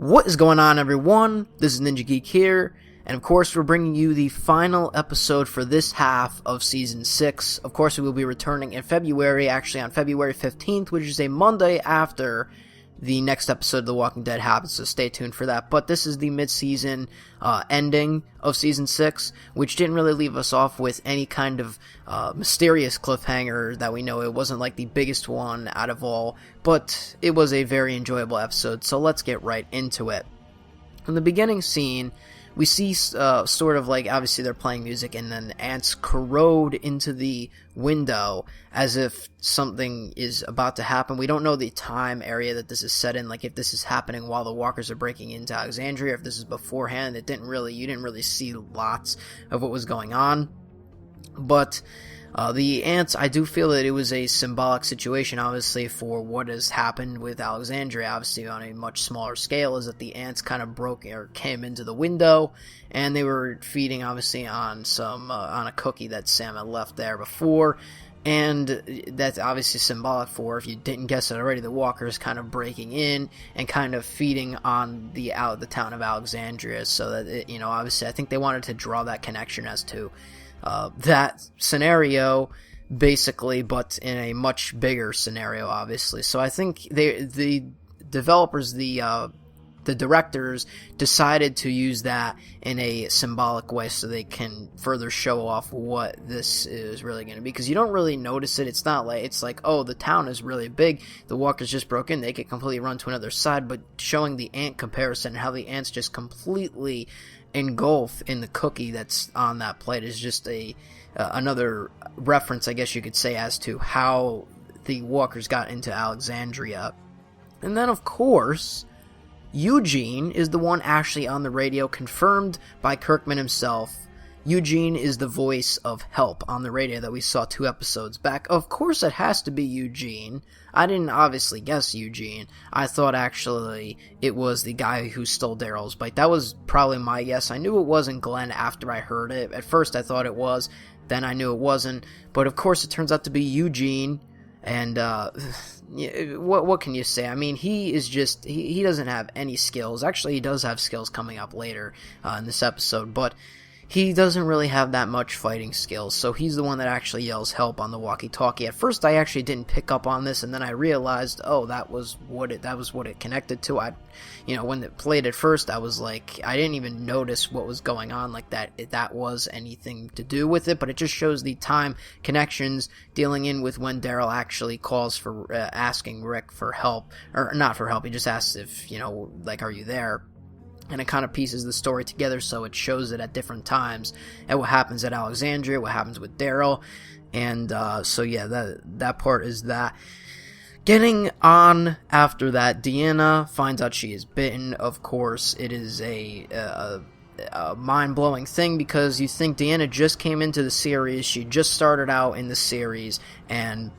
What is going on, everyone? This is Ninja Geek here, and of course we're bringing you the final episode for this half of Season 6. Of course we will be returning in February, actually on February 15th, which is a Monday after the next episode of The Walking Dead happens, so stay tuned for that. But this is the mid-season ending of Season 6, which didn't really leave us off with any kind of mysterious cliffhanger that we know. It wasn't like the biggest one out of all, but it was a very enjoyable episode, so let's get right into it. In the beginning scene, we see sort of like, obviously they're playing music, and then ants corrode into the window as if something is about to happen. We don't know the time area that this is set in, like if this is happening while the walkers are breaking into Alexandria, if this is beforehand. You didn't really see lots of what was going on. But the ants, I do feel that it was a symbolic situation, obviously, for what has happened with Alexandria, obviously on a much smaller scale, is that the ants kind of broke or came into the window, and they were feeding, obviously, on on a cookie that Sam had left there before, and that's obviously symbolic for, if you didn't guess it already, the walkers kind of breaking in and kind of feeding on the town of Alexandria, so that, obviously, I think they wanted to draw that connection as to that scenario, basically, but in a much bigger scenario, obviously. So I think the developers, the directors, decided to use that in a symbolic way so they can further show off what this is really going to be. Because you don't really notice it. It's not like, it's like, oh, the town is really big, the walkers just broke in, they could completely run to another side. But showing the ant comparison, how the ants just completely engulf in the cookie that's on that plate, is just another reference, I guess you could say, as to how the walkers got into Alexandria. And then, of course, Eugene is the one actually on the radio, confirmed by Kirkman himself. Eugene is the voice of Help on the radio that we saw 2 episodes back. Of course it has to be Eugene. I didn't obviously guess Eugene. I thought actually it was the guy who stole Daryl's bike. That was probably my guess. I knew it wasn't Glenn after I heard it. At first I thought it was, then I knew it wasn't. But of course it turns out to be Eugene. And what can you say? I mean, he is just, he doesn't have any skills. Actually, he does have skills coming up later in this episode, but he doesn't really have that much fighting skills, so he's the one that actually yells help on the walkie-talkie. At first, I actually didn't pick up on this, and then I realized, oh, that was what it connected to. When it played at first, I was like, I didn't even notice what was going on, like that was anything to do with it, but it just shows the time connections dealing in with when Daryl actually calls for, asking Rick for help, or not for help, he just asks if, like, are you there? And it kind of pieces the story together, so it shows it at different times, and what happens at Alexandria, what happens with Daryl, and so yeah, that part is that. Getting on after that, Deanna finds out she is bitten. Of course, it is a mind-blowing thing, because you think Deanna just came into the series, she just started out in the series, and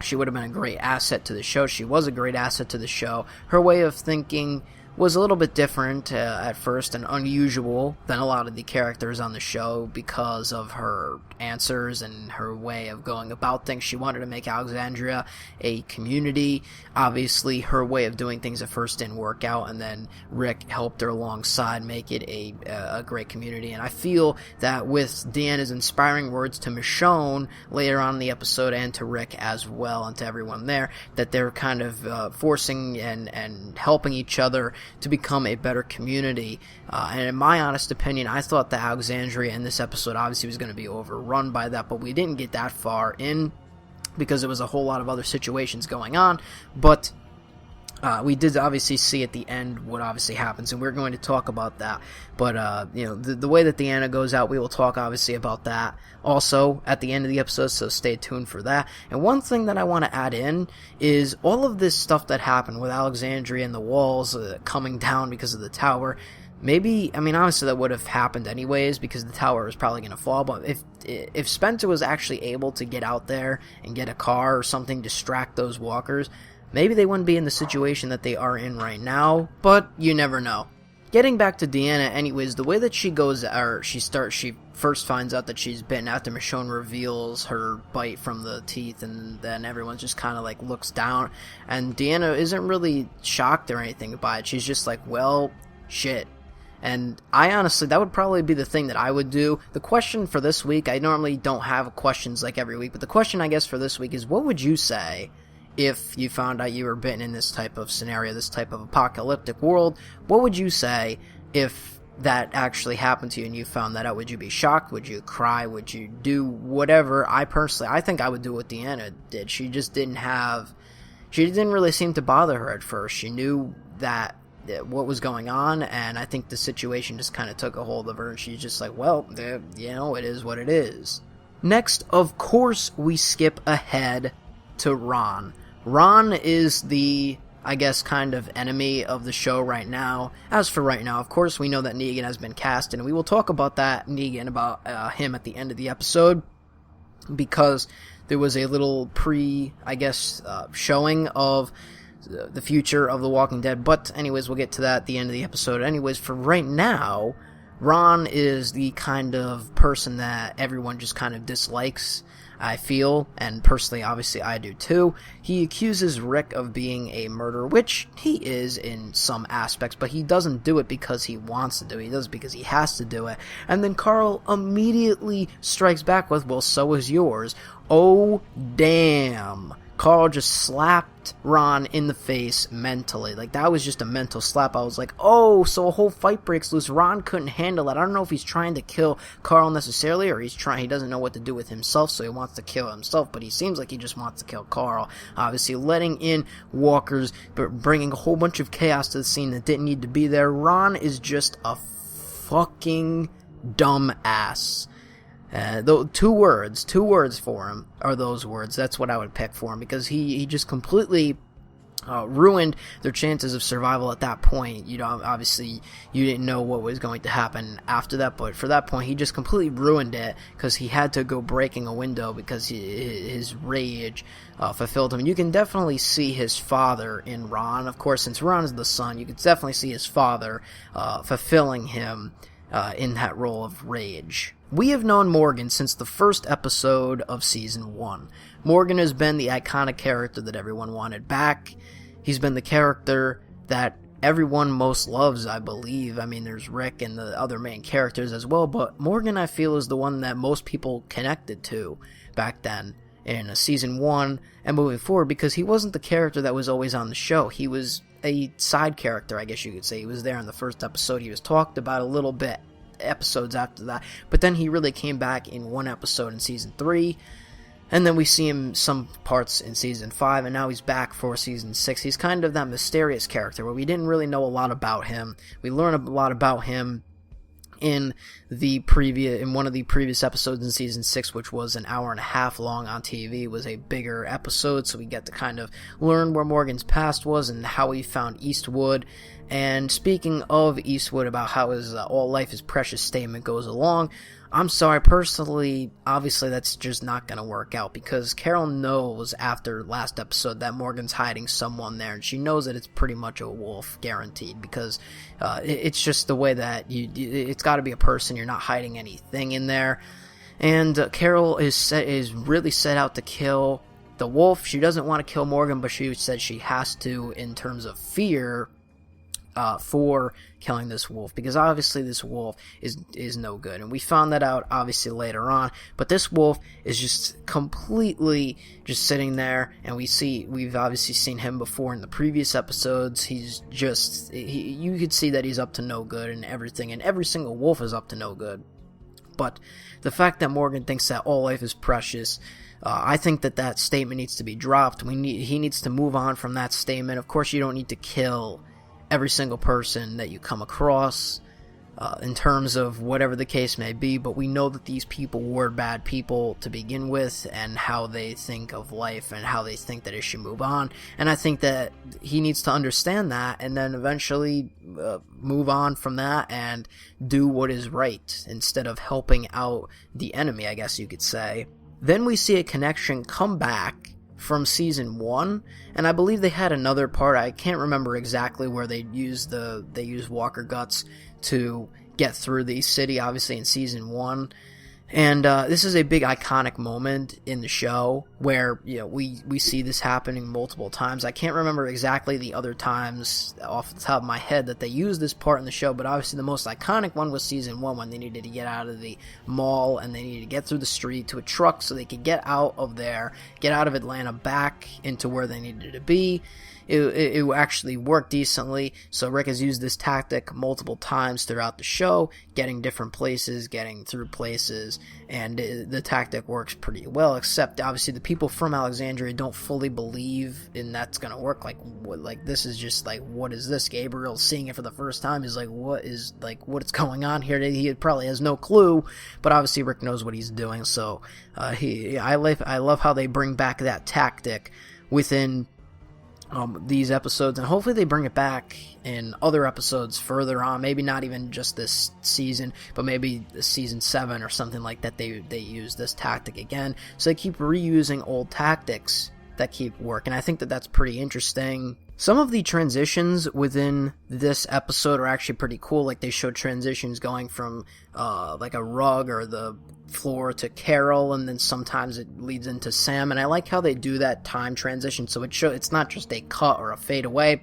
she would have been a great asset to the show. She was a great asset to the show. Her way of thinking was a little bit different at first and unusual than a lot of the characters on the show because of her answers and her way of going about things. She wanted to make Alexandria a community. Obviously, her way of doing things at first didn't work out, and then Rick helped her alongside make it a great community. And I feel that with Deanna's inspiring words to Michonne later on in the episode, and to Rick as well, and to everyone there, that they're kind of forcing and helping each other to become a better community. And in my honest opinion, I thought that Alexandria in this episode obviously was going to be overrun by that, but we didn't get that far in because there was a whole lot of other situations going on. But we did obviously see at the end what obviously happens, and we're going to talk about that. But, the way that Deanna goes out, we will talk obviously about that also at the end of the episode, so stay tuned for that. And one thing that I want to add in is all of this stuff that happened with Alexandria and the walls coming down because of the tower. Maybe, obviously that would have happened anyways because the tower was probably going to fall, but if Spencer was actually able to get out there and get a car or something, distract those walkers, maybe they wouldn't be in the situation that they are in right now, but you never know. Getting back to Deanna anyways, the way that she goes, or she first finds out that she's bitten after Michonne reveals her bite from the teeth, and then everyone just kind of like looks down, and Deanna isn't really shocked or anything by it. She's just like, well, shit. And I honestly, that would probably be the thing that I would do. The question for this week, I normally don't have questions like every week, but the question I guess for this week is, what would you say if you found out you were bitten in this type of scenario, this type of apocalyptic world? What would you say if that actually happened to you and you found that out? Would you be shocked? Would you cry? Would you do whatever? I think I would do what Deanna did. She didn't really seem to bother her at first. She knew that what was going on, and I think the situation just kind of took a hold of her, and she's just like, well, it is what it is. Next, of course, we skip ahead to Ron. Ron is the, I guess, kind of enemy of the show right now. As for right now, of course, we know that Negan has been cast, and we will talk about about him at the end of the episode, because there was a little showing of the future of The Walking Dead. But anyways, we'll get to that at the end of the episode. Anyways, for right now, Ron is the kind of person that everyone just kind of dislikes, I feel, and personally, obviously, I do too. He accuses Rick of being a murderer, which he is in some aspects, but he doesn't do it because he wants to do it. He does it because he has to do it. And then Carl immediately strikes back with, well, so is yours. Oh, damn. Carl just slapped Ron in the face mentally. Like, that was just a mental slap. I was like, oh, so a whole fight breaks loose. Ron couldn't handle it. I don't know if he's trying to kill Carl necessarily, or he doesn't know what to do with himself, so he wants to kill himself, but he seems like he just wants to kill Carl. Obviously, letting in walkers, but bringing a whole bunch of chaos to the scene that didn't need to be there. Ron is just a fucking dumb ass. Two words for him are those words. That's what I would pick for him, because he just completely ruined their chances of survival at that point. Obviously, you didn't know what was going to happen after that, but for that point, he just completely ruined it, because he had to go breaking a window because his rage fulfilled him. And you can definitely see his father in Ron. Of course, since Ron is the son, you can definitely see his father fulfilling him in that role of rage. We have known Morgan since the first episode of Season 1. Morgan has been the iconic character that everyone wanted back. He's been the character that everyone most loves, I believe. I mean, there's Rick and the other main characters as well, but Morgan, I feel, is the one that most people connected to back then in Season 1 and moving forward, because he wasn't the character that was always on the show. He was a side character, I guess you could say. He was there in the first episode. He was talked about a little bit episodes after that, but then he really came back in one episode in Season 3, and then we see him some parts in Season 5, and now he's back for Season 6. He's kind of that mysterious character where we didn't really know a lot about him. We learn a lot about him in one of the previous episodes in Season 6, which was an hour and a half long on TV. It was a bigger episode, so we get to kind of learn where Morgan's past was and how he found Eastwood. And speaking of Eastwood, about how his all life is precious statement goes along, I'm sorry, personally, obviously that's just not going to work out, because Carol knows after last episode that Morgan's hiding someone there, and she knows that it's pretty much a wolf, guaranteed, because it's just the way that it's got to be a person. You're not hiding anything in there. And Carol is really set out to kill the wolf. She doesn't want to kill Morgan, but she said she has to in terms of fear for killing this wolf, because obviously this wolf is no good, and we found that out obviously later on. But this wolf is just completely just sitting there, and we've obviously seen him before in the previous episodes. He's just you could see that he's up to no good and everything, and every single wolf is up to no good. But the fact that Morgan thinks that all life is precious, I think that statement needs to be dropped. He needs to move on from that statement. Of course, you don't need to kill every single person that you come across, in terms of whatever the case may be, but we know that these people were bad people to begin with, and how they think of life and how they think that it should move on. And I think that he needs to understand that, and then eventually move on from that and do what is right instead of helping out the enemy, I guess you could say. Then we see a connection come back from Season 1, and I believe they had another part, I can't remember exactly, where they used Walker Guts to get through the city, obviously in season 1. And this is a big iconic moment in the show where, you know, we see this happening multiple times. I can't remember exactly the other times off the top of my head that they used this part in the show, but obviously the most iconic one was season 1, when they needed to get out of the mall and they needed to get through the street to a truck so they could get out of there, get out of Atlanta back into where they needed to be. It actually worked decently, so Rick has used this tactic multiple times throughout the show, getting different places, getting through places, and the tactic works pretty well, except obviously the people from Alexandria don't fully believe in that's gonna work. Like this is just like, what is this? Gabriel's seeing it for the first time. He's like, what's going on here? He probably has no clue, but obviously Rick knows what he's doing, so I love how they bring back that tactic within these episodes, and hopefully they bring it back in other episodes further on, maybe not even just this season, but maybe season 7 or something like that. They use this tactic again, so they keep reusing old tactics that keep working. I think that that's pretty interesting. Some of the transitions within this episode are actually pretty cool. Like, they show transitions going from like a rug or the floor to Carol, and then sometimes it leads into Sam, and I like how they do that time transition, so it's not just a cut or a fade away.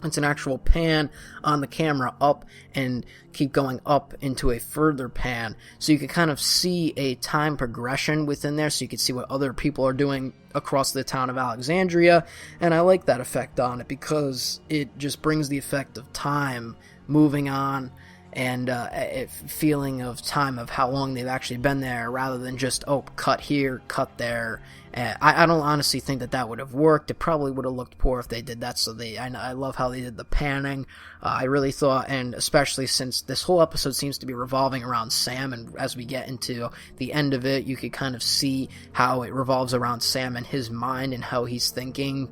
It's an actual pan on the camera up and keep going up into a further pan, so you can kind of see a time progression within there, so you can see what other people are doing across the town of Alexandria. And I like that effect on it because it just brings the effect of time moving on, and a feeling of time of how long they've actually been there, rather than just, oh, cut here, cut there. I don't honestly think that would have worked. It probably would have looked poor if they did that, so I love how they did the panning. I really thought, and especially since this whole episode seems to be revolving around Sam, and as we get into the end of it, you could kind of see how it revolves around Sam and his mind and how he's thinking.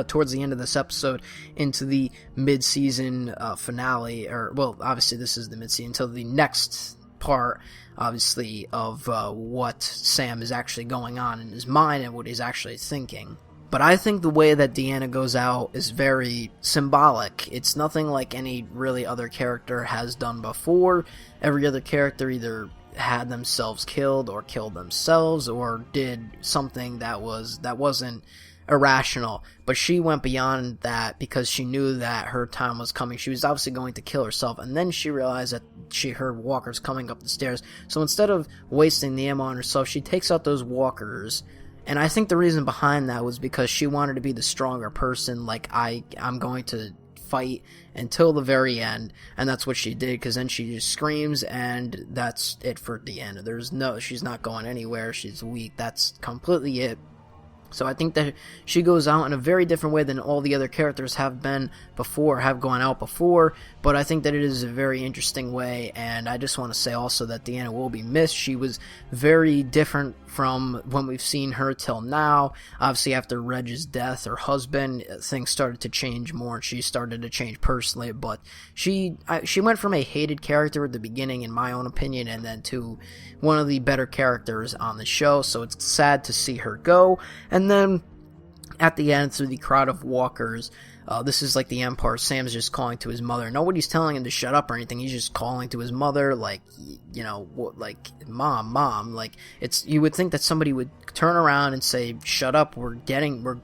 Towards the end of this episode, into the mid-season finale, or, well, obviously this is the mid-season, until the next part, obviously, of what Sam is actually going on in his mind and what he's actually thinking. But I think the way that Deanna goes out is very symbolic. It's nothing like any really other character has done before. Every other character either had themselves killed or killed themselves or did something that wasn't irrational, but she went beyond that because she knew that her time was coming. She was obviously going to kill herself, and then she realized that she heard walkers coming up the stairs. So instead of wasting the ammo on herself, she takes out those walkers, and I think the reason behind that was because she wanted to be the stronger person. Like, I'm going to fight until the very end, and that's what she did, because then she just screams, and that's it for Deanna. She's not going anywhere. She's weak. That's completely it. So I think that she goes out in a very different way than all the other characters have gone out before, but I think that it is a very interesting way, and I just want to say also that Deanna will be missed. She was very different from when we've seen her till now. Obviously, after Reg's death, her husband, things started to change more, and she started to change personally, but she went from a hated character at the beginning, in my own opinion, and then to one of the better characters on the show, so it's sad to see her go. And then at the end, through the crowd of walkers, this is like the end part. Sam's just calling to his mother. Nobody's telling him to shut up or anything. He's just calling to his mother, like, you know, like, mom. Like, you would think that somebody would turn around and say, shut up, we're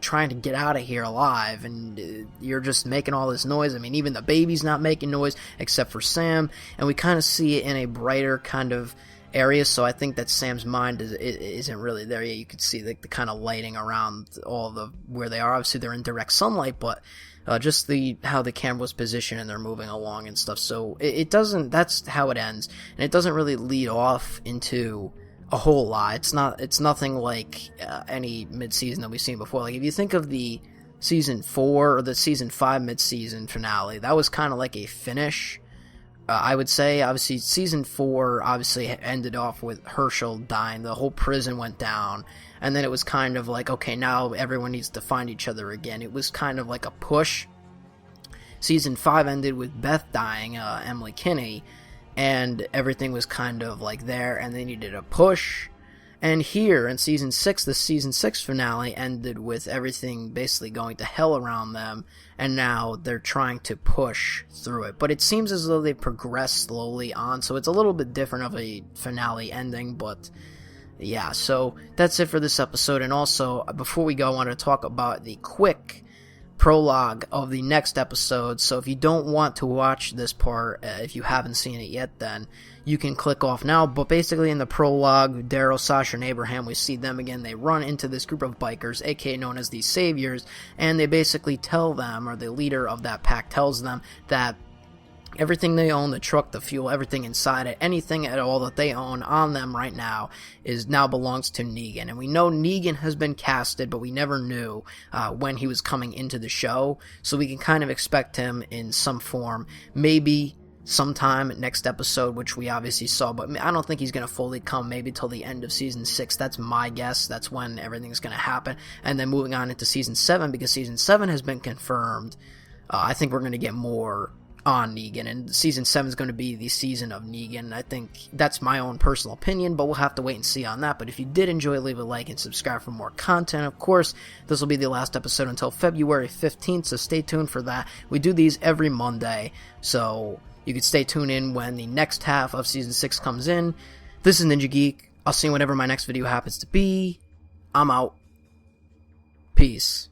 trying to get out of here alive, and you're just making all this noise. I mean, even the baby's not making noise except for Sam, and we kind of see it in a brighter kind of area, so I think that Sam's mind isn't really there yet. You could see the kind of lighting around where they are. Obviously, they're in direct sunlight, but just how the camera was positioned and they're moving along and stuff. So that's how it ends, and it doesn't really lead off into a whole lot. It's nothing like any mid-season that we've seen before. Like, if you think of the season 4 or the season 5 mid-season finale, that was kind of like a finish. I would say, obviously, season 4 obviously ended off with Herschel dying. The whole prison went down, and then it was kind of like, okay, now everyone needs to find each other again. It was kind of like a push. Season 5 ended with Beth dying, Emily Kinney, and everything was kind of like there, and they needed a push. And here in Season 6, the Season 6 finale ended with everything basically going to hell around them, and now they're trying to push through it. But it seems as though they progress slowly on, so it's a little bit different of a finale ending, but yeah, so that's it for this episode. And also, before we go, I want to talk about the quick prologue of the next episode. So if you don't want to watch this part, if you haven't seen it yet, then you can click off now. But basically in the prologue, Daryl, Sasha, and Abraham, we see them again. They run into this group of bikers, aka known as the Saviors, and they basically tell them, or the leader of that pack tells them, that everything they own, the truck, the fuel, everything inside it, anything at all that they own on them right now now belongs to Negan. And we know Negan has been casted, but we never knew when he was coming into the show. So we can kind of expect him in some form, maybe sometime next episode, which we obviously saw, but I don't think he's going to fully come maybe till the end of Season 6. That's my guess. That's when everything's going to happen. And then moving on into Season 7, because Season 7 has been confirmed, I think we're going to get more on Negan, and Season 7 is going to be the season of Negan. I think that's my own personal opinion, but we'll have to wait and see on that. But if you did enjoy, leave a like and subscribe for more content. Of course, this will be the last episode until February 15th, so stay tuned for that. We do these every Monday, so you can stay tuned in when the next half of Season 6 comes in. This is Ninja Geek. I'll see you whenever my next video happens to be. I'm out. Peace.